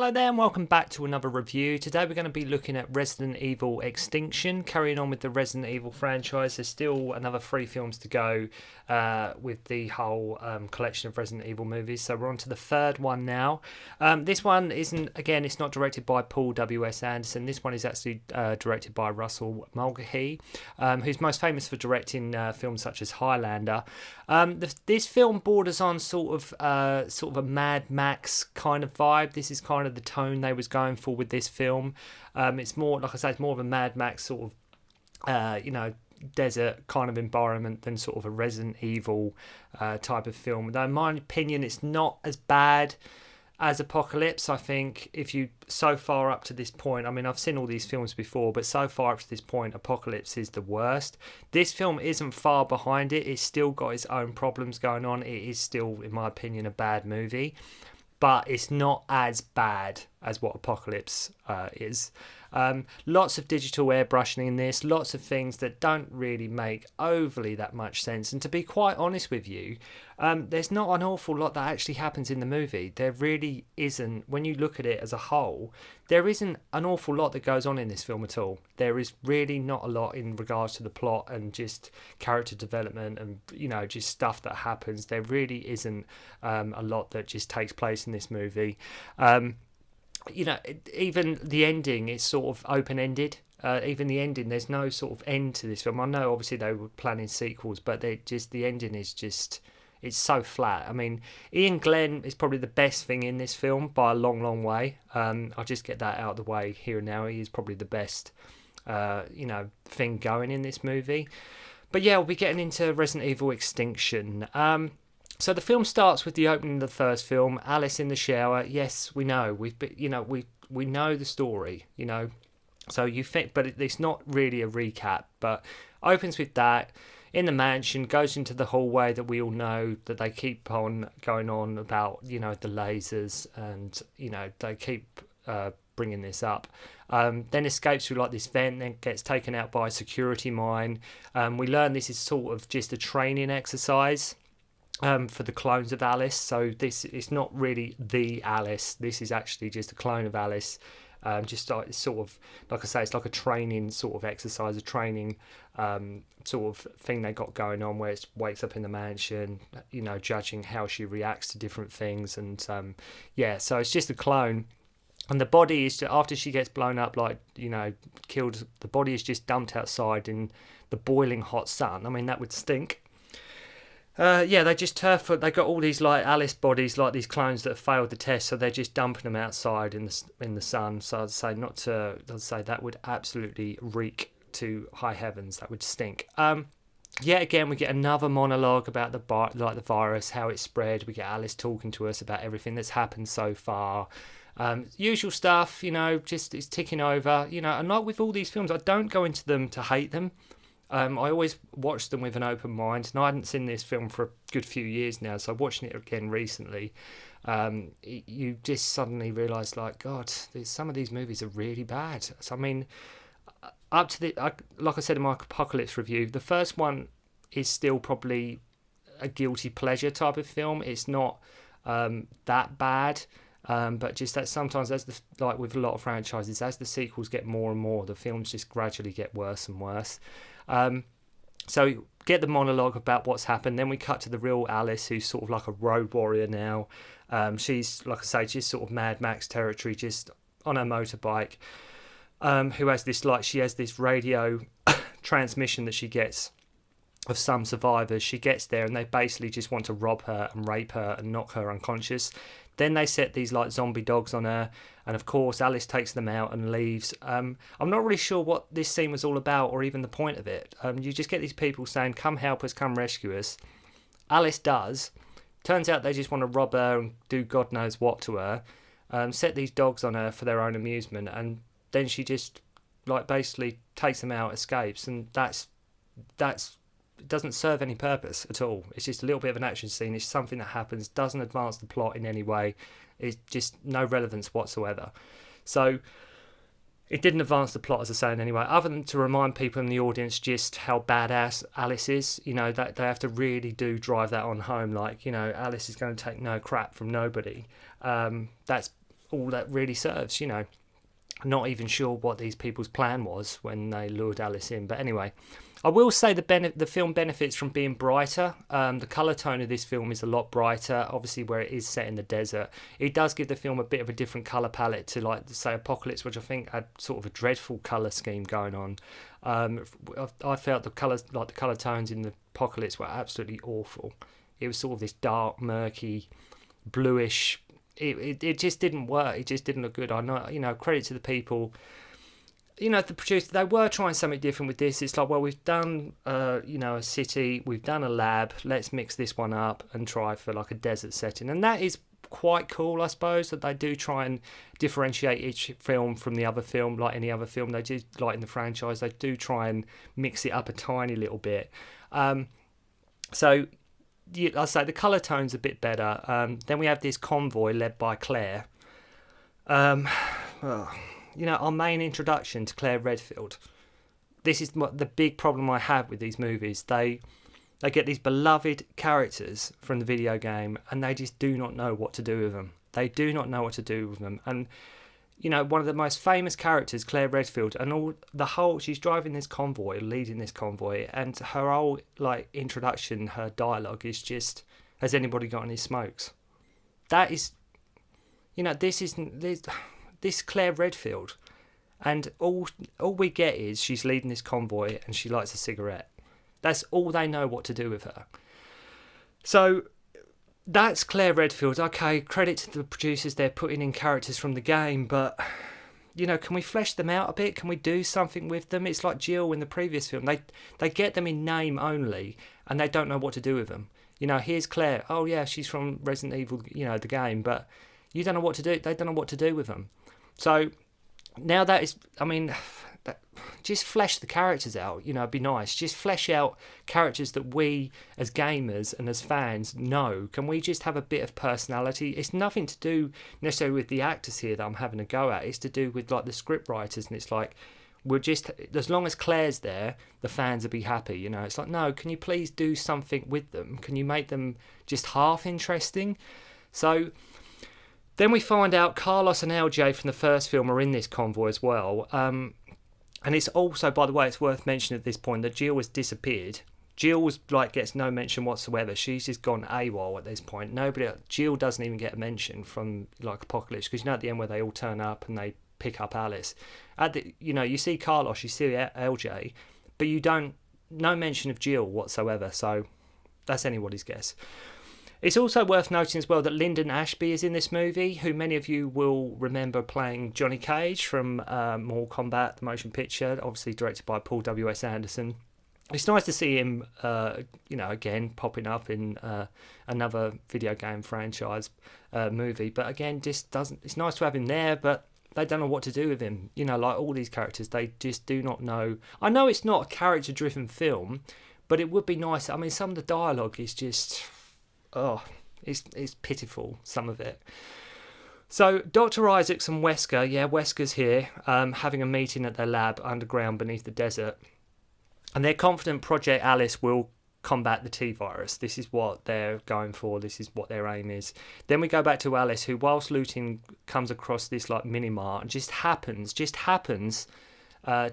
Hello there and welcome back to another review. Today we're going to be looking at Resident Evil Extinction, carrying on with the Resident Evil franchise. There's still another 3 films to go with the whole collection of Resident Evil movies. So we're on to the third one now. This one it's not directed by Paul W.S. Anderson. This one is actually directed by Russell Mulcahy, who's most famous for directing films such as Highlander. This film borders on sort of a Mad Max kind of vibe. This is kind of the tone they was going for with this film. It's more, like I say, it's more of a Mad Max sort of, desert kind of environment than sort of a Resident Evil type of film. Though in my opinion, it's not as bad as Apocalypse. I think if you, so far up to this point, I mean, I've seen all these films before, but so far up to this point, Apocalypse is the worst. This film isn't far behind it. It's still got its own problems going on. It is still, in my opinion, a bad movie, but it's not as bad as what Apocalypse is. Lots of digital airbrushing in this, lots of things that don't really make overly that much sense. And to be quite honest with you, there's not an awful lot that actually happens in the movie. There really isn't. When you look at it as a whole, there isn't an awful lot that goes on in this film at all. There is really not a lot in regards to the plot and just character development and, just stuff that happens. There really isn't a lot that just takes place in this movie. Even the ending is sort of open-ended. Even the ending, there's no sort of end to this film. I know obviously they were planning sequels, but the ending is just, it's so flat. I mean, Iain Glen is probably the best thing in this film by a long, long way. I'll just get that out of the way here and now. He is probably the best, thing going in this movie. But yeah, we'll be getting into Resident Evil Extinction. So the film starts with the opening of the first film, Alice in the shower. Yes, we know. We know the story, So you think, but it's not really a recap. But opens with that in the mansion, goes into the hallway that we all know that they keep on going on about, the lasers, and they keep bringing this up. Then escapes through like this vent, then gets taken out by a security mine. We learn this is sort of just a training exercise for the clones of Alice. So this is not really the Alice. This is actually just a clone of Alice. Just sort of, like I say, it's like a training sort of exercise, a training sort of thing they got going on, where it wakes up in the mansion, judging how she reacts to different things. And so it's just a clone. And the body is, after she gets blown up, killed, the body is just dumped outside in the boiling hot sun. I mean, that would stink. They just they got all these like Alice bodies, like these clones that have failed the test, so they're just dumping them outside in the sun. So I'd say that would absolutely reek to high heavens. That would stink. Again, we get another monologue about the virus, how it spread. We get Alice talking to us about everything that's happened so far. Usual stuff, just it's ticking over. And like with all these films, I don't go into them to hate them. I always watch them with an open mind, and I hadn't seen this film for a good few years now, so watching it again recently, you just suddenly realise, like, God, some of these movies are really bad. So, I mean, up to like I said in my Apocalypse review, the first one is still probably a guilty pleasure type of film. It's not that bad. But just that sometimes, like with a lot of franchises, as the sequels get more and more, the films just gradually get worse and worse. So get the monologue about what's happened. Then we cut to the real Alice, who's sort of like a road warrior now. She's, like I say, just sort of Mad Max territory, just on her motorbike. Who has this, she has this radio transmission that she gets of some survivors. She gets there and they basically just want to rob her and rape her and knock her unconscious. Then they set these like zombie dogs on her, and of course Alice takes them out and leaves. I'm not really sure what this scene was all about, or even the point of it. You just get these people saying, "Come help us, come rescue us." Alice does. Turns out they just want to rob her and do God knows what to her. Set these dogs on her for their own amusement, and then she just basically takes them out, escapes, and that's it doesn't serve any purpose at all. It's just a little bit of an action scene. It's something that happens, doesn't advance the plot in any way. It's just no relevance whatsoever. So it didn't advance the plot, as I say, in any way, other than to remind people in the audience just how badass Alice is. That they have to really do drive that on home. Alice is going to take no crap from nobody. That's all that really serves, Not even sure what these people's plan was when they lured Alice in. But anyway, I will say the film benefits from being brighter. The colour tone of this film is a lot brighter, obviously where it is set in the desert. It does give the film a bit of a different colour palette to, like, say, Apocalypse, which I think had sort of a dreadful colour scheme going on. I felt the colours, like the colour tones in the Apocalypse, were absolutely awful. It was sort of this dark, murky, bluish. It just didn't work. It just didn't look good. I know, credit to the people. The producer, they were trying something different with this. It's like, well, we've done, a city, we've done a lab. Let's mix this one up and try for like a desert setting. And that is quite cool, I suppose, that they do try and differentiate each film from the other film, like any other film they do, like in the franchise. They do try and mix it up a tiny little bit. So I'll say the colour tone's a bit better. Then we have this convoy led by Claire. Our main introduction to Claire Redfield. This is the big problem I have with these movies. They get these beloved characters from the video game, and they just do not know what to do with them. They do not know what to do with them. And one of the most famous characters, Claire Redfield, and she's driving this convoy, leading this convoy, and her whole introduction, her dialogue is just, has anybody got any smokes? That is, this Claire Redfield, and all we get is she's leading this convoy and she lights a cigarette. That's all they know what to do with her. So that's Claire Redfield. Okay, credit to the producers, they're putting in characters from the game, but can we flesh them out a bit? Can we do something with them? It's like Jill in the previous film. They get them in name only, and they don't know what to do with them. Here's Claire. Oh yeah, she's from Resident Evil, the game, but you don't know what to do. They don't know what to do with them. So now that is, just flesh the characters out, it'd be nice. Just flesh out characters that we as gamers and as fans know. Can we just have a bit of personality? It's nothing to do necessarily with the actors here that I'm having a go at. It's to do with like the script writers, and it's like, we're just, as long as Claire's there, the fans will be happy, It's like, no, can you please do something with them? Can you make them just half interesting? So then we find out Carlos and LJ from the first film are in this convoy as well. And it's also, by the way, it's worth mentioning at this point that Jill has disappeared. Jill gets no mention whatsoever. She's just gone AWOL at this point. Jill doesn't even get a mention from Apocalypse, because at the end where they all turn up and they pick up Alice. You see Carlos, you see LJ, but no mention of Jill whatsoever. So that's anybody's guess. It's also worth noting as well that Lyndon Ashby is in this movie, who many of you will remember playing Johnny Cage from Mortal Kombat, the motion picture, obviously directed by Paul W.S. Anderson. It's nice to see him, again, popping up in another video game franchise movie. But again, it's nice to have him there, but they don't know what to do with him. Like all these characters, they just do not know. I know it's not a character-driven film, but it would be nice. Some of the dialogue is just... it's pitiful, some of it. So Dr. Isaacs and Wesker's here, having a meeting at their lab underground beneath the desert, and they're confident Project Alice will combat the T-virus. This is what they're going for. This is what their aim is. Then we go back to Alice, who, whilst looting, comes across this mini-mart and just happens to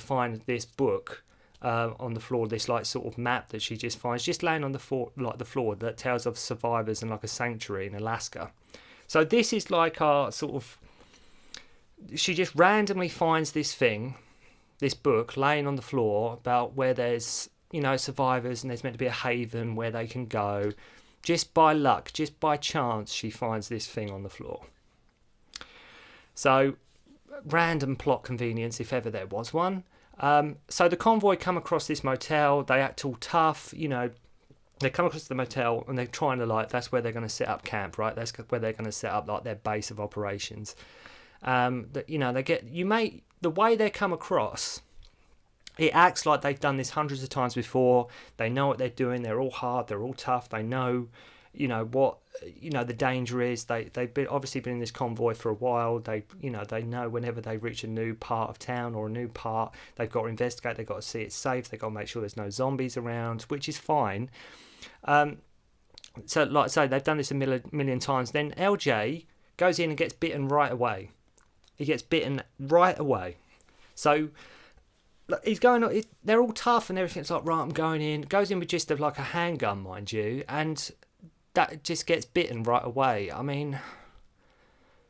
find this book on the floor, this sort of map that she just finds just laying on the floor that tells of survivors and a sanctuary in Alaska. So this is our sort of, she just randomly finds this book laying on the floor about where there's survivors, and there's meant to be a haven where they can go. Just by luck, just by chance, she finds this thing on the floor. So random plot convenience, if ever there was one. So the convoy come across this motel. They act all tough, they come across the motel and they're trying to that's where they're going to set up camp, right? That's where they're going to set up their base of operations. The way they come across, it acts like they've done this hundreds of times before. They know what they're doing. They're all hard. They're all tough. They know, what the danger is. They've obviously been in this convoy for a while. They know whenever they reach a new part of town or a new part, they've got to investigate. They've got to see it's safe. They've got to make sure there's no zombies around, which is fine. So like I say, they've done this a million times. Then LJ goes in and gets bitten right away. He gets bitten right away. So he's going. They're all tough and everything. It's like, right, I'm going in. Goes in with just like a handgun, mind you, and that just gets bitten right away. I mean,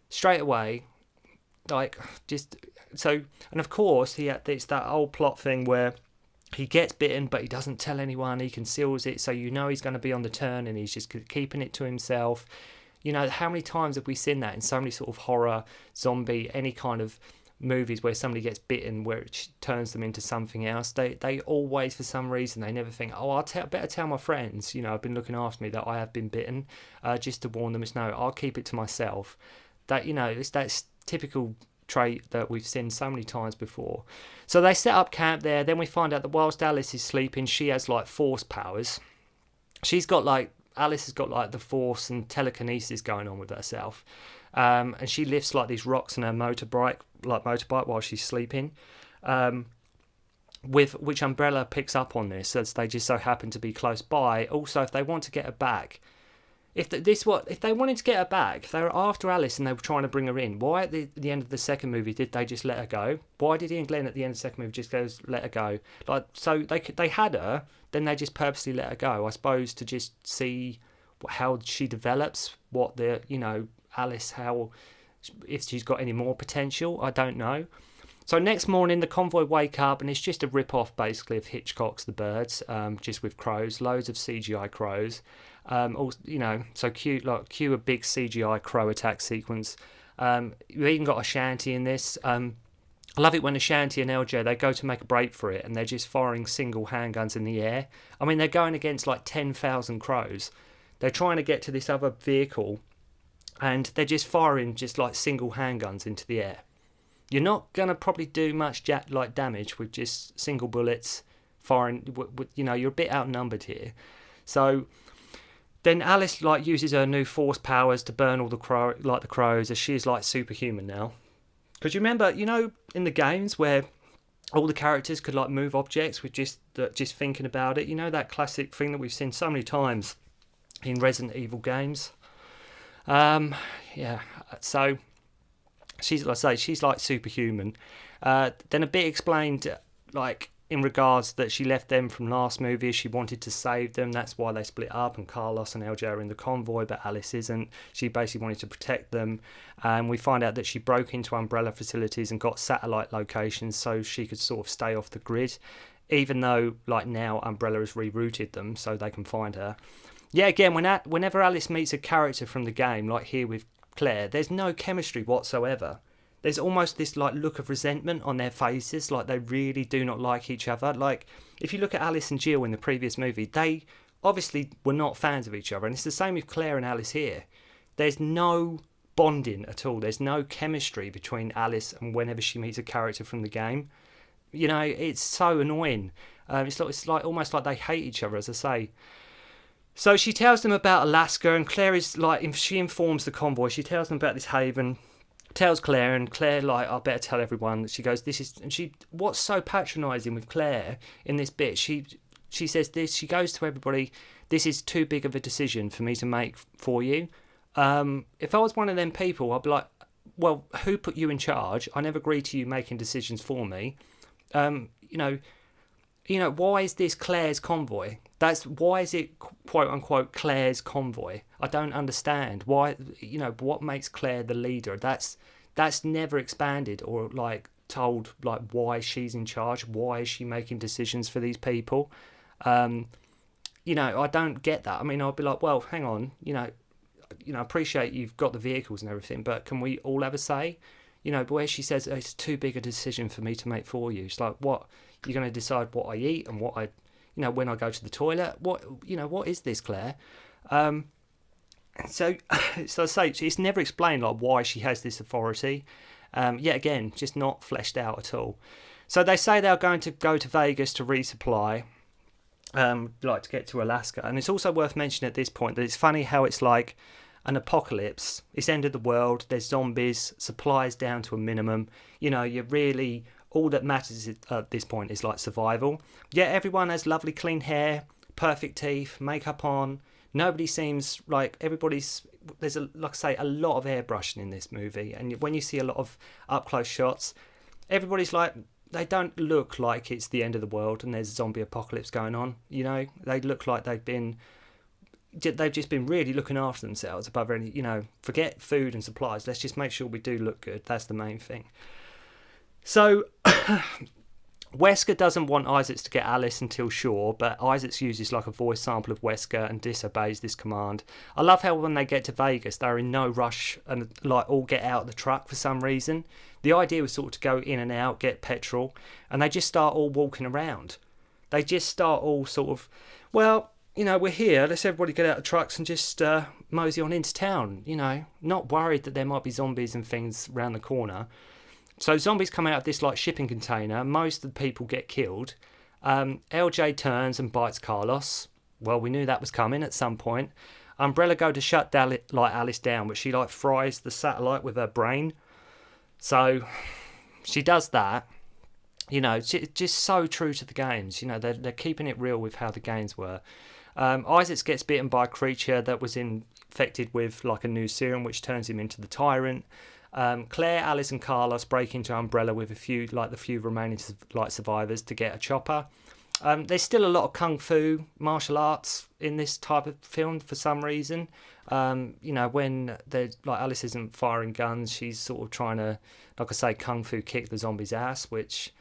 straight away, like just so. And of course, it's that old plot thing where he gets bitten, but he doesn't tell anyone. He conceals it, so you know he's going to be on the turn, and he's just keeping it to himself. You know, how many times have we seen that in so many sort of horror, zombie, any kind of movies where somebody gets bitten, where it turns them into something else? They always, for some reason, they never think, oh, better tell my friends, you know, I've been looking after me, that I have been bitten, just to warn them. It's no, I'll keep it to myself. That, you know, it's that typical trait that we've seen so many times before. So they set up camp there. Then we find out that whilst Alice is sleeping, she has like force powers. Alice has got like the force and telekinesis going on with herself, and she lifts like these rocks on her motorbike while she's sleeping, with which Umbrella picks up on this, as they just so happen to be close by. Also, if they want to get her back, if they wanted to get her back, if they were after Alice and they were trying to bring her in, why at the end of the second movie did they just let her go? Why did Iain Glen at the end of the second movie just go, let her go? Like, so they had her, then they just purposely let her go, I suppose, to just see how she develops, what the, you know, Alice, how, if she's got any more potential, I don't know. So next morning, the convoy wake up, and it's just a rip-off, basically, of Hitchcock's The Birds, just with crows, loads of CGI crows. You know, so cue a big CGI crow attack sequence. You've even got a shanty in this. I love it when Ashanti and LJ, they go to make a break for it, and they're just firing single handguns in the air. I mean, they're going against like 10,000 crows. They're trying to get to this other vehicle, and they're just firing just like single handguns into the air. You're not going to probably do much damage with just single bullets firing. You know, you're a bit outnumbered here. So then Alice like uses her new force powers to burn all the crows, as she is like superhuman now. Because you remember, you know, in the games where all the characters could like move objects with just thinking about it. You know, that classic thing that we've seen so many times in Resident Evil games. Yeah. So she's like superhuman. Then a bit explained, like, in regards that she left them from last movie. She wanted to save them. That's why they split up, and Carlos and LJ are in the convoy, but Alice isn't. She basically wanted to protect them. And we find out that she broke into Umbrella facilities and got satellite locations so she could sort of stay off the grid, even though like now Umbrella has rerouted them so they can find her. Yeah, again, whenever Alice meets a character from the game, like here with Claire, there's no chemistry whatsoever. There's almost this like look of resentment on their faces, like they really do not like each other. Like, if you look at Alice and Jill in the previous movie, they obviously were not fans of each other, and it's the same with Claire and Alice here. There's no bonding at all. There's no chemistry between Alice and whenever she meets a character from the game. You know, it's so annoying. It's like almost like they hate each other, as I say. So she tells them about Alaska, and Claire is like, she informs the convoy. She tells them about this haven, tells Claire, and Claire like, I better tell everyone. She goes, this is, and she, what's so patronising with Claire in this bit, she says this, she goes to everybody, this is too big of a decision for me to make for you. If I was one of them people, I'd be like, well, who put you in charge? I never agreed to you making decisions for me. You know, why is this Claire's convoy? Why is it quote unquote Claire's convoy? I don't understand why. You know, what makes Claire the leader? That's never expanded or like told like why she's in charge. Why is she making decisions for these people? You know, I don't get that. I mean, I'll be like, well, hang on. You know, I appreciate you've got the vehicles and everything, but can we all have a say? You know, where she says it's too big a decision for me to make for you. It's like, what? You're going to decide what I eat and what I, you know, when I go to the toilet. What is this, Claire? So I say, it's never explained like why she has this authority. Yet again, just not fleshed out at all. So they say they're going to go to Vegas to resupply, like to get to Alaska. And it's also worth mentioning at this point that it's funny how it's like an apocalypse. It's end of the world. There's zombies. Supplies down to a minimum. You know, you're really, all that matters at this point is like survival. Yeah, everyone has lovely clean hair, perfect teeth, makeup on. Nobody seems like, everybody's there's like I say, a lot of airbrushing in this movie, and when you see a lot of up close shots, everybody's like, they don't look like it's the end of the world and there's a zombie apocalypse going on. You know, they look like they've just been really looking after themselves above any, you know, forget food and supplies. Let's just make sure we do look good. That's the main thing. So Wesker doesn't want Isaacs to get Alice until Shore, but Isaacs uses like a voice sample of Wesker and disobeys this command. I love how when they get to Vegas, they're in no rush and like all get out of the truck for some reason. The idea was sort of to go in and out, get petrol, and they just start all walking around. They just start all sort of, well, you know, we're here, let's everybody get out of trucks and just mosey on into town, you know, not worried that there might be zombies and things around the corner. So zombies come out of this like shipping container, most of the people get killed. LJ turns and bites Carlos. Well, we knew that was coming at some point. Umbrella go to shut Alice down, but she like fries the satellite with her brain. So she does that. You know, just so true to the games. You know, they're keeping it real with how the games were. Isaacs gets bitten by a creature that was infected with like a new serum, which turns him into the Tyrant. Claire, Alice, and Carlos break into Umbrella with the few remaining like survivors to get a chopper. There's still a lot of kung fu martial arts in this type of film for some reason. You know, when like Alice isn't firing guns, she's sort of trying to, like I say, kung fu kick the zombie's ass, which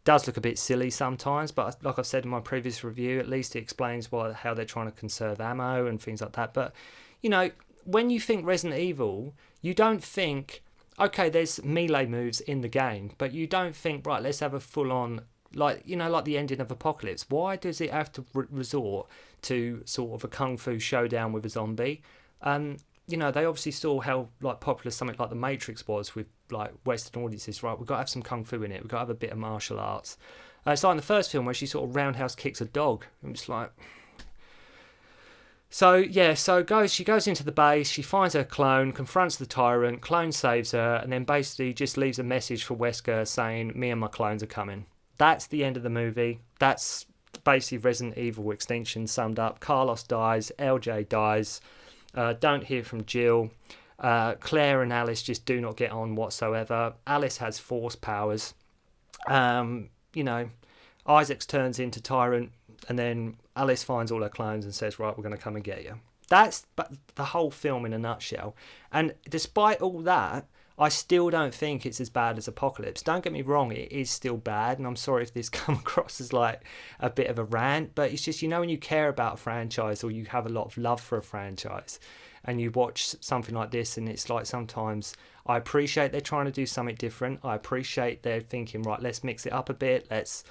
does look a bit silly sometimes, but like I've said in my previous review, at least it explains how they're trying to conserve ammo and things like that. But, you know, when you think Resident Evil, you don't think, okay, there's melee moves in the game, but you don't think, right, let's have a full-on, like, you know, like the ending of Apocalypse. Why does it have to resort to sort of a kung fu showdown with a zombie? You know, they obviously saw how like popular something like The Matrix was with like Western audiences. Right, we've got to have some kung fu in it. We've got to have a bit of martial arts. It's like in the first film where she sort of roundhouse kicks a dog. It's like, so yeah. So she goes into the base. She finds her clone, confronts the Tyrant. Clone saves her, and then basically just leaves a message for Wesker saying, "Me and my clones are coming." That's the end of the movie. That's basically Resident Evil Extinction summed up. Carlos dies. LJ dies. Don't hear from Jill. Claire and Alice just do not get on whatsoever. Alice has force powers. You know, Isaacs turns into Tyrant, and then Alice finds all her clones and says, right, we're going to come and get you. That's the whole film in a nutshell. And despite all that, I still don't think it's as bad as Apocalypse. Don't get me wrong, it is still bad, and I'm sorry if this comes across as like a bit of a rant, but it's just, you know, when you care about a franchise or you have a lot of love for a franchise and you watch something like this, and it's like sometimes I appreciate they're trying to do something different. I appreciate they're thinking, right, let's mix it up a bit. Let's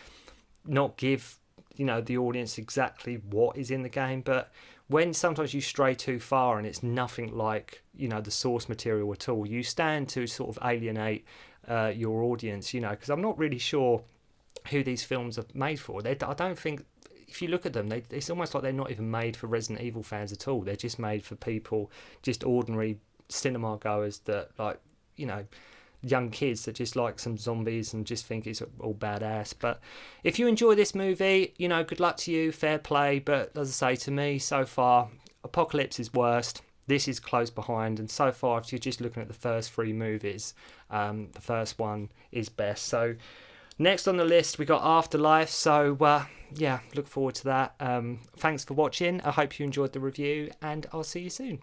not give, you know, the audience exactly what is in the game, but when sometimes you stray too far and it's nothing like, you know, the source material at all, you stand to sort of alienate your audience, you know, because I'm not really sure who these films are made for. I don't think, if you look at them, it's almost like they're not even made for Resident Evil fans at all. They're just made for people, just ordinary cinema goers that, like, you know, young kids that just like some zombies and just think it's all badass. But if you enjoy this movie, you know, good luck to you, fair play. But as I say, to me, so far, Apocalypse is worst. This is close behind. And so far, if you're just looking at the first three movies, the first one is best. So next on the list, we got Afterlife. So yeah, look forward to that. Thanks for watching. I hope you enjoyed the review, and I'll see you soon.